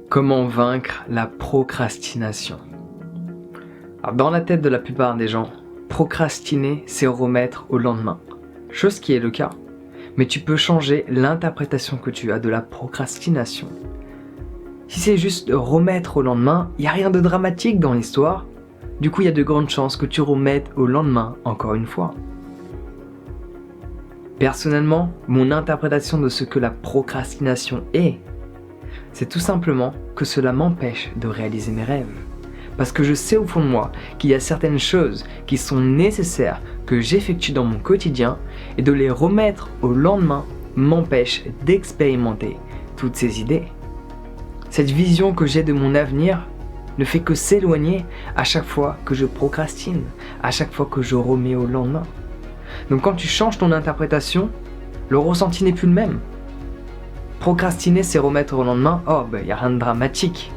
Comment vaincre la procrastination? Alors, dans la tête de la plupart des gens, procrastiner, c'est remettre au lendemain. Chose qui est le cas. Mais tu peux changer l'interprétation que tu as de la procrastination. Si c'est juste remettre au lendemain, il n'y a rien de dramatique dans l'histoire. Du coup, il y a de grandes chances que tu remettes au lendemain encore une fois. Personnellement, mon interprétation de ce que la procrastination est, c'est tout simplement que cela m'empêche de réaliser mes rêves. Parce que je sais au fond de moi qu'il y a certaines choses qui sont nécessaires que j'effectue dans mon quotidien et de les remettre au lendemain m'empêche d'expérimenter toutes ces idées. Cette vision que j'ai de mon avenir ne fait que s'éloigner à chaque fois que je procrastine, à chaque fois que je remets au lendemain. Donc quand tu changes ton interprétation, le ressenti n'est plus le même. Procrastiner, c'est remettre au lendemain, y a rien de dramatique.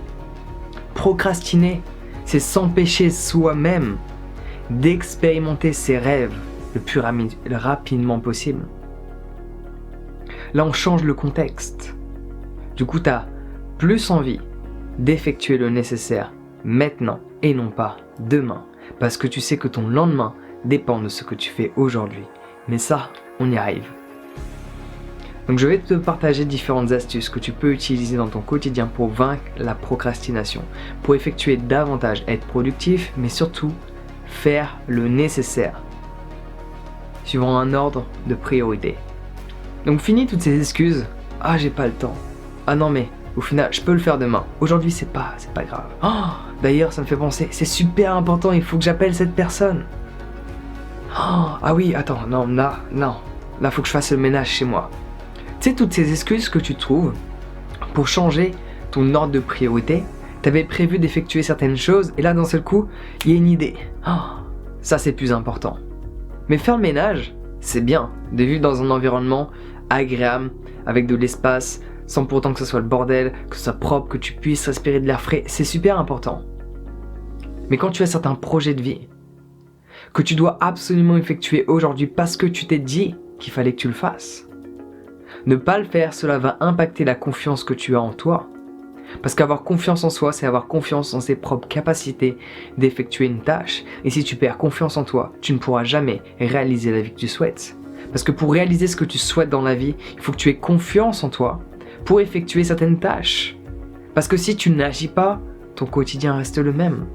Procrastiner, c'est s'empêcher soi-même d'expérimenter ses rêves le plus rapidement possible. Là, on change le contexte. Du coup, tu as plus envie d'effectuer le nécessaire maintenant et non pas demain. Parce que tu sais que ton lendemain dépend de ce que tu fais aujourd'hui. Mais ça, on y arrive. Donc je vais te partager différentes astuces que tu peux utiliser dans ton quotidien pour vaincre la procrastination, pour effectuer davantage, être productif, mais surtout faire le nécessaire, suivant un ordre de priorité. Donc finis toutes ces excuses. Ah, j'ai pas le temps. Ah non, mais au final, je peux le faire demain. Aujourd'hui, c'est pas grave. D'ailleurs, ça me fait penser, c'est super important, il faut que j'appelle cette personne. Ah oui, attends, non, là, faut que je fasse le ménage chez moi. Tu sais, toutes ces excuses que tu trouves pour changer ton ordre de priorité, t'avais prévu d'effectuer certaines choses et là, d'un seul coup, il y a une idée. Ça, c'est plus important. Mais faire le ménage, c'est bien, de vivre dans un environnement agréable, avec de l'espace, sans pourtant que ce soit le bordel, que ce soit propre, que tu puisses respirer de l'air frais, c'est super important. Mais quand tu as certains projets de vie, que tu dois absolument effectuer aujourd'hui parce que tu t'es dit qu'il fallait que tu le fasses, ne pas le faire, cela va impacter la confiance que tu as en toi. Parce qu'avoir confiance en soi, c'est avoir confiance en ses propres capacités d'effectuer une tâche. Et si tu perds confiance en toi, tu ne pourras jamais réaliser la vie que tu souhaites. Parce que pour réaliser ce que tu souhaites dans la vie, il faut que tu aies confiance en toi pour effectuer certaines tâches. Parce que si tu n'agis pas, ton quotidien reste le même.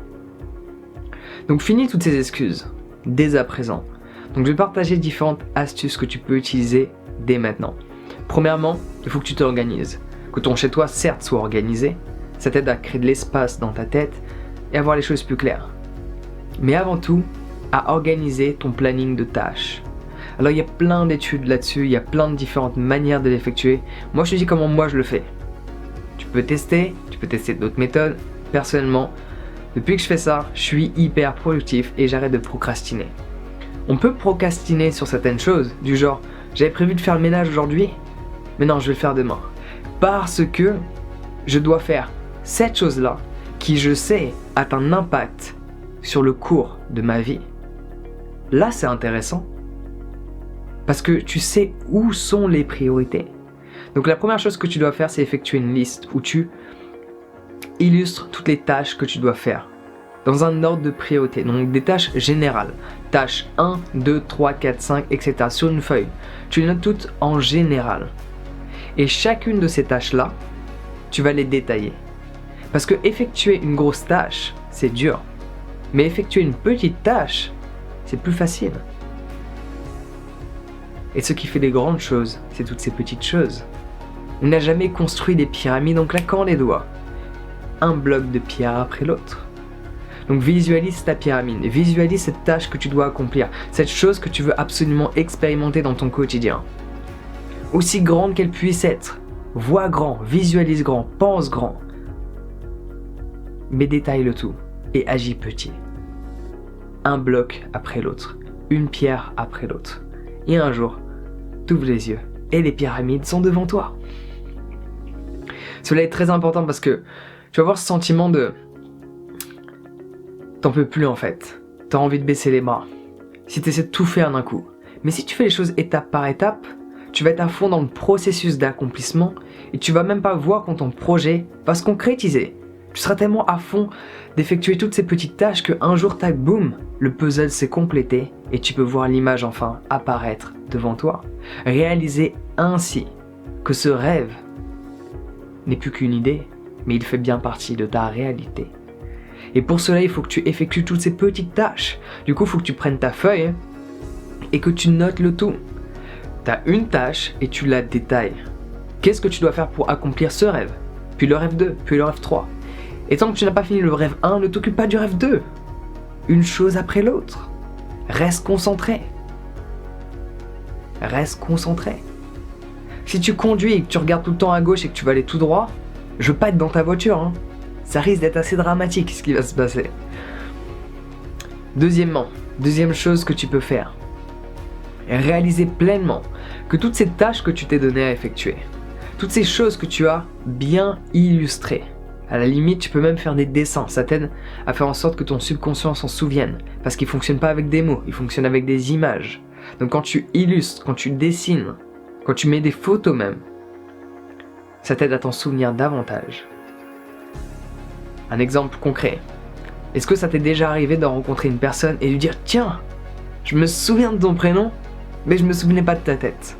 Donc finis toutes ces excuses, dès à présent. Donc je vais partager différentes astuces que tu peux utiliser dès maintenant. Premièrement, il faut que tu t'organises. Que ton chez-toi, certes, soit organisé. Ça t'aide à créer de l'espace dans ta tête et à voir les choses plus claires. Mais avant tout, à organiser ton planning de tâches. Alors il y a plein d'études là-dessus, il y a plein de différentes manières de l'effectuer. Moi, je te dis comment moi je le fais. Tu peux tester d'autres méthodes. Personnellement, depuis que je fais ça, je suis hyper productif et j'arrête de procrastiner. On peut procrastiner sur certaines choses, du genre, j'avais prévu de faire le ménage aujourd'hui, mais non, je vais le faire demain. Parce que je dois faire cette chose-là qui, je sais, a un impact sur le cours de ma vie. Là, c'est intéressant. Parce que tu sais où sont les priorités. Donc la première chose que tu dois faire, c'est effectuer une liste où tu illustres toutes les tâches que tu dois faire dans un ordre de priorité. Donc des tâches générales. Tâches 1, 2, 3, 4, 5, etc. sur une feuille. Tu les notes toutes en général. Et chacune de ces tâches-là, tu vas les détailler. Parce que effectuer une grosse tâche, c'est dur. Mais effectuer une petite tâche, c'est plus facile. Et ce qui fait des grandes choses, c'est toutes ces petites choses. On n'a jamais construit des pyramides en claquant les doigts. Un bloc de pierre après l'autre. Donc visualise ta pyramide, visualise cette tâche que tu dois accomplir, cette chose que tu veux absolument expérimenter dans ton quotidien. Aussi grande qu'elle puisse être, vois grand, visualise grand, pense grand. Mais détaille le tout et agis petit. Un bloc après l'autre, une pierre après l'autre. Et un jour, t'ouvres les yeux et les pyramides sont devant toi. Cela est très important parce que tu vas avoir ce sentiment de... T'en peux plus en fait. T'as envie de baisser les bras. Si tu essaies de tout faire d'un coup. Mais si tu fais les choses étape par étape, tu vas être à fond dans le processus d'accomplissement et tu vas même pas voir quand ton projet va se concrétiser. Tu seras tellement à fond d'effectuer toutes ces petites tâches qu'un jour, tac, boum, le puzzle s'est complété et tu peux voir l'image enfin apparaître devant toi. Réaliser ainsi que ce rêve n'est plus qu'une idée, mais il fait bien partie de ta réalité. Et pour cela, il faut que tu effectues toutes ces petites tâches. Du coup, il faut que tu prennes ta feuille et que tu notes le tout. Tu as une tâche et tu la détailles. Qu'est-ce que tu dois faire pour accomplir ce rêve? Puis le rêve 2, puis le rêve 3. Et tant que tu n'as pas fini le rêve 1, ne t'occupe pas du rêve 2. Une chose après l'autre. Reste concentré. Reste concentré. Si tu conduis et que tu regardes tout le temps à gauche et que tu vas aller tout droit, je veux pas être dans ta voiture, hein. Ça risque d'être assez dramatique ce qui va se passer. Deuxième chose que tu peux faire. Réaliser pleinement que toutes ces tâches que tu t'es donné à effectuer, toutes ces choses que tu as bien illustrées, à la limite tu peux même faire des dessins, ça t'aide à faire en sorte que ton subconscient s'en souvienne, parce qu'il ne fonctionne pas avec des mots, il fonctionne avec des images. Donc quand tu illustres, quand tu dessines, quand tu mets des photos même, ça t'aide à t'en souvenir davantage. Un exemple concret. Est-ce que ça t'est déjà arrivé de rencontrer une personne et lui dire « Tiens, je me souviens de ton prénom, mais je me souvenais pas de ta tête ».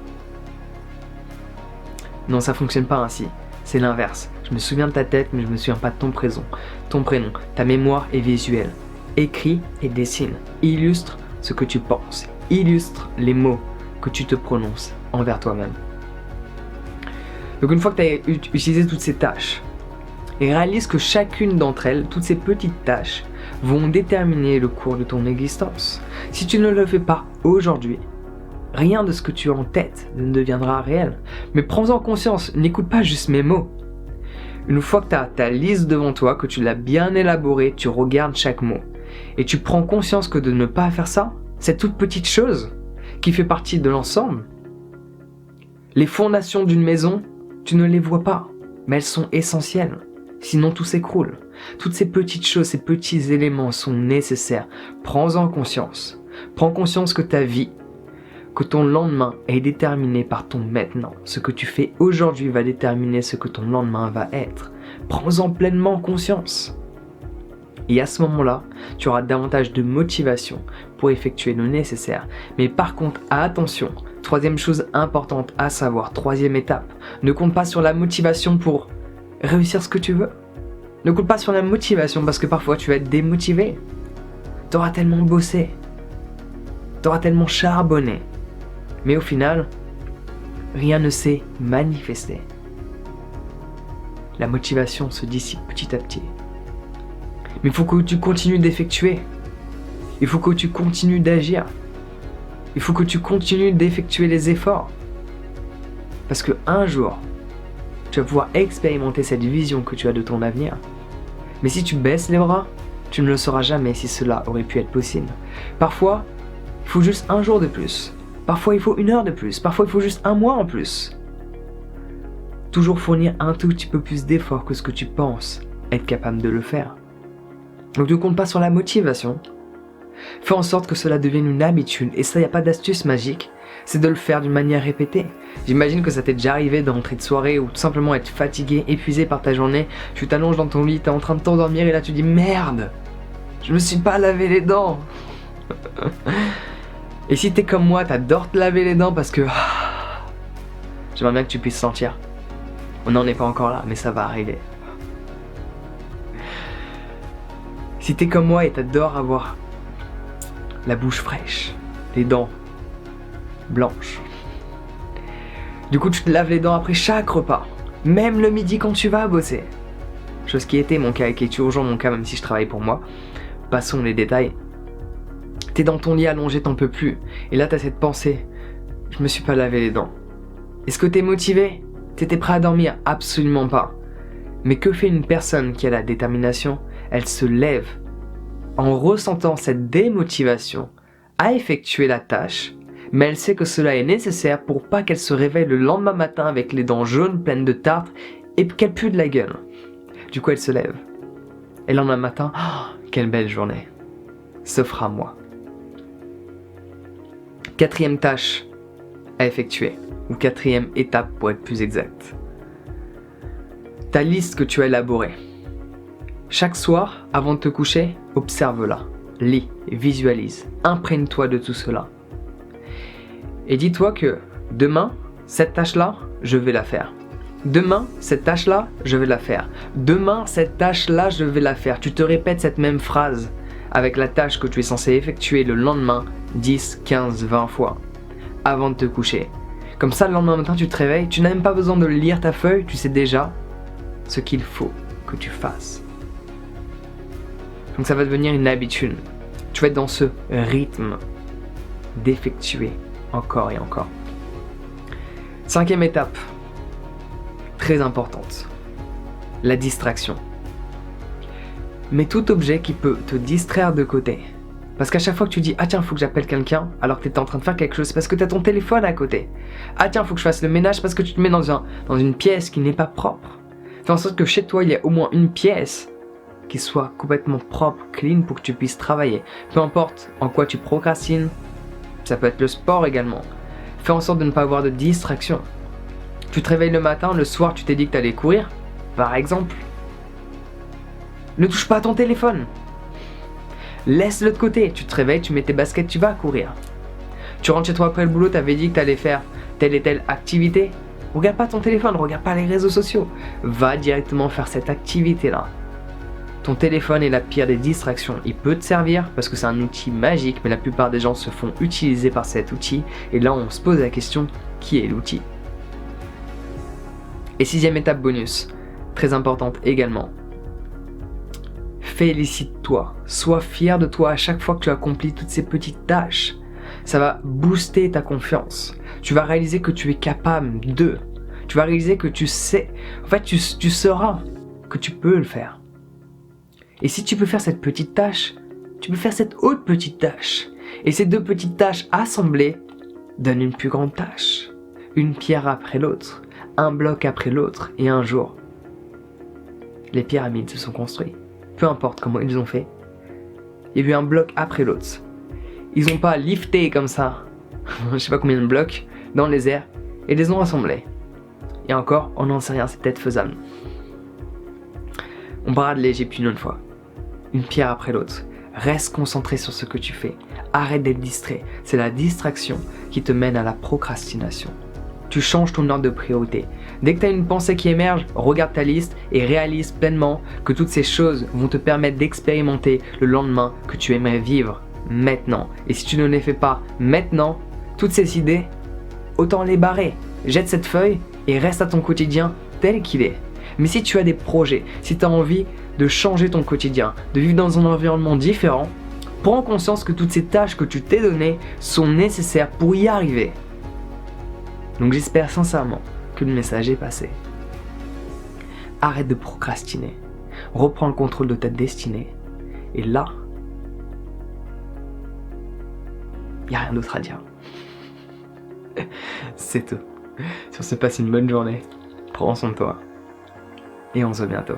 Non, ça fonctionne pas ainsi. C'est l'inverse. Je me souviens de ta tête, mais je me souviens pas de ton prénom. Ton prénom, ta mémoire est visuelle. Écris et dessine. Illustre ce que tu penses. Illustre les mots que tu te prononces envers toi-même. Donc une fois que tu as utilisé toutes ces tâches, et réalise que chacune d'entre elles, toutes ces petites tâches, vont déterminer le cours de ton existence. Si tu ne le fais pas aujourd'hui, rien de ce que tu as en tête ne deviendra réel. Mais prends-en conscience, n'écoute pas juste mes mots. Une fois que tu as ta liste devant toi, que tu l'as bien élaborée, tu regardes chaque mot. Et tu prends conscience que de ne pas faire ça, cette toute petite chose qui fait partie de l'ensemble, les fondations d'une maison, tu ne les vois pas, mais elles sont essentielles. Sinon tout s'écroule. Toutes ces petites choses, ces petits éléments sont nécessaires. Prends-en conscience. Prends conscience que ta vie, que ton lendemain est déterminé par ton maintenant. Ce que tu fais aujourd'hui va déterminer ce que ton lendemain va être. Prends-en pleinement conscience. Et à ce moment-là, tu auras davantage de motivation pour effectuer le nécessaire. Mais par contre, attention, troisième chose importante à savoir, troisième étape, ne compte pas sur la motivation pour réussir ce que tu veux. Ne compte pas sur la motivation parce que parfois tu vas être démotivé. T'auras tellement bossé. T'auras tellement charbonné. Mais au final, rien ne s'est manifesté. La motivation se dissipe petit à petit. Mais il faut que tu continues d'effectuer. Il faut que tu continues d'agir. Il faut que tu continues d'effectuer les efforts. Parce que un jour, tu vas pouvoir expérimenter cette vision que tu as de ton avenir. Mais si tu baisses les bras, tu ne le sauras jamais si cela aurait pu être possible. Parfois, il faut juste un jour de plus. Parfois, il faut une heure de plus. Parfois, il faut juste un mois en plus. Toujours fournir un tout petit peu plus d'efforts que ce que tu penses être capable de le faire. Donc ne compte pas sur la motivation. Fais en sorte que cela devienne une habitude. Et ça, il n'y a pas d'astuce magique. C'est de le faire d'une manière répétée. J'imagine que ça t'est déjà arrivé d'entrer de soirée ou tout simplement être fatigué, épuisé par ta journée. Tu t'allonges dans ton lit, t'es en train de t'endormir et là tu dis merde, je me suis pas lavé les dents. Et si t'es comme moi, t'adores te laver les dents parce que j'aimerais bien que tu puisses sentir. On n'en est pas encore là, mais ça va arriver. Si t'es comme moi et t'adores avoir la bouche fraîche, les dents blanches. Du coup, tu te laves les dents après chaque repas, même le midi quand tu vas bosser. Chose qui était mon cas et qui est toujours mon cas, même si je travaille pour moi. Passons les détails. T'es dans ton lit allongé, t'en peux plus. Et là, t'as cette pensée, je me suis pas lavé les dents. Est-ce que t'es motivé? T'étais prêt à dormir? Absolument pas. Mais que fait une personne qui a la détermination? Elle se lève en ressentant cette démotivation à effectuer la tâche, mais elle sait que cela est nécessaire pour pas qu'elle se réveille le lendemain matin avec les dents jaunes pleines de tartre et qu'elle pue de la gueule. Du coup, elle se lève. Et le lendemain matin, quelle belle journée. S'offre à moi. Quatrième tâche à effectuer, ou 4e étape pour être plus exact. Ta liste que tu as élaborée. Chaque soir, avant de te coucher, observe-la, lis, visualise, imprègne-toi de tout cela. Et dis-toi que demain, cette tâche-là, je vais la faire. Demain, cette tâche-là, je vais la faire. Demain, cette tâche-là, je vais la faire. Tu te répètes cette même phrase avec la tâche que tu es censé effectuer le lendemain 10, 15, 20 fois avant de te coucher. Comme ça, le lendemain matin, tu te réveilles, tu n'as même pas besoin de lire ta feuille, tu sais déjà ce qu'il faut que tu fasses. Donc ça va devenir une habitude. Tu vas être dans ce rythme d'effectuer encore et encore. 5e étape, très importante, la distraction. Mets tout objet qui peut te distraire de côté. Parce qu'à chaque fois que tu dis « Ah tiens, faut que j'appelle quelqu'un » alors que tu es en train de faire quelque chose, c'est parce que tu as ton téléphone à côté. « Ah tiens, faut que je fasse le ménage » parce que tu te mets dans une pièce qui n'est pas propre. Fais en sorte que chez toi, il y ait au moins une pièce qui soit complètement propre, clean, pour que tu puisses travailler. Peu importe en quoi tu procrastines, ça peut être le sport également. Fais en sorte de ne pas avoir de distraction. Tu te réveilles le matin, le soir tu t'es dit que tu allais courir, par exemple. Ne touche pas à ton téléphone. Laisse-le de côté. Tu te réveilles, tu mets tes baskets, tu vas courir. Tu rentres chez toi après le boulot, tu avais dit que tu allais faire telle et telle activité. Regarde pas ton téléphone, regarde pas les réseaux sociaux. Va directement faire cette activité-là. Ton téléphone est la pire des distractions. Il peut te servir parce que c'est un outil magique, mais la plupart des gens se font utiliser par cet outil. Et là, on se pose la question, qui est l'outil ? Et 6e étape bonus, très importante également. Félicite-toi, sois fier de toi à chaque fois que tu accomplis toutes ces petites tâches. Ça va booster ta confiance. Tu vas réaliser que tu es capable de. Tu vas réaliser que tu sais. En fait, tu sauras que tu peux le faire. Et si tu peux faire cette petite tâche, tu peux faire cette autre petite tâche. Et ces deux petites tâches assemblées donnent une plus grande tâche. Une pierre après l'autre, un bloc après l'autre, et un jour, les pyramides se sont construites. Peu importe comment ils ont fait, il y a eu un bloc après l'autre. Ils n'ont pas lifté comme ça, je sais pas combien de blocs, dans les airs, et les ont assemblés. Et encore, on n'en sait rien, c'est peut-être faisable. On parlera de l'Égypte une autre fois. Une pierre après l'autre. Reste concentré sur ce que tu fais. Arrête d'être distrait. C'est la distraction qui te mène à la procrastination. Tu changes ton ordre de priorité. Dès que tu as une pensée qui émerge, regarde ta liste et réalise pleinement que toutes ces choses vont te permettre d'expérimenter le lendemain que tu aimerais vivre maintenant. Et si tu ne les fais pas maintenant, toutes ces idées, autant les barrer. Jette cette feuille et reste à ton quotidien tel qu'il est. Mais si tu as des projets, si tu as envie de changer ton quotidien, de vivre dans un environnement différent, prends conscience que toutes ces tâches que tu t'es données sont nécessaires pour y arriver. Donc j'espère sincèrement que le message est passé. Arrête de procrastiner. Reprends le contrôle de ta destinée. Et là, il n'y a rien d'autre à dire. C'est tout. Sur ce, passe une bonne journée. Prends soin de toi. Et on se voit bientôt.